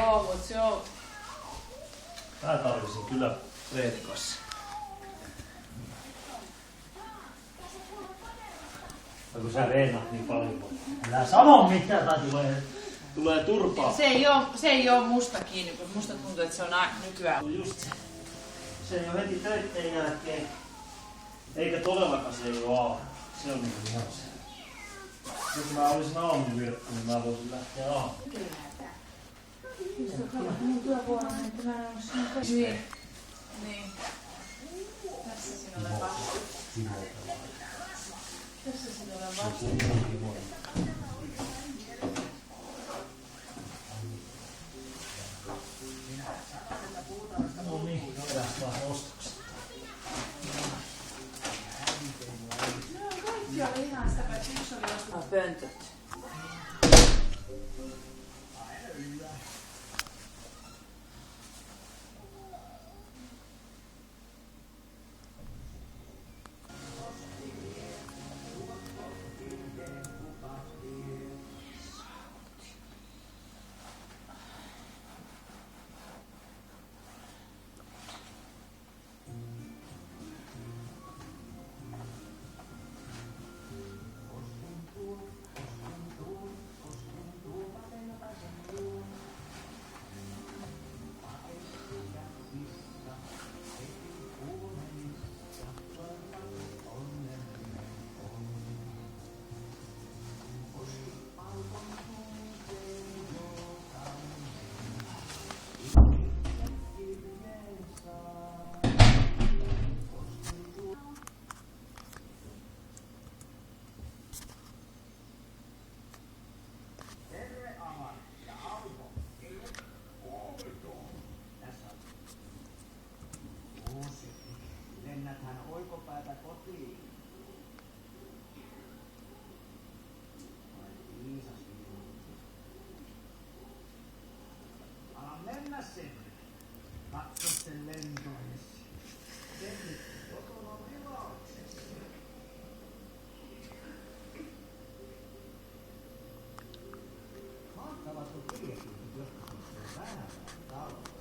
Joo, mut se on... Tää tarvisin kyllä treenikossa. Ja kun sä reenat niin paljon, älä sano mitään tai tulee turpaa. Se ei oo musta kiinni, kun musta tuntuu, että se on nykyään. Just se. Se ei oo heti töitten jälkeen. Eikä todellakaan se ei oo aamu. Se on niinku ihan se. Jos mä olisin aamuvirkku, niin mä voisin lähteä aamuun. Mun työvuoro, että mä en oo siinä. Niin. Tässä sinulle vasta. Tässä sinulle vasta. No niin, käydään vaan ostokset. No kaikki oli ihan sitä, että yksi oli ostaa pöntöt. Lennäthän oikopäätä kotiin. Vai viisas minuutti. Ala mennä sen. Katso sen lentoesi. Sen nyt kotona vilauksessa. Mahtavatko kirjakin joskus on vähän taloa?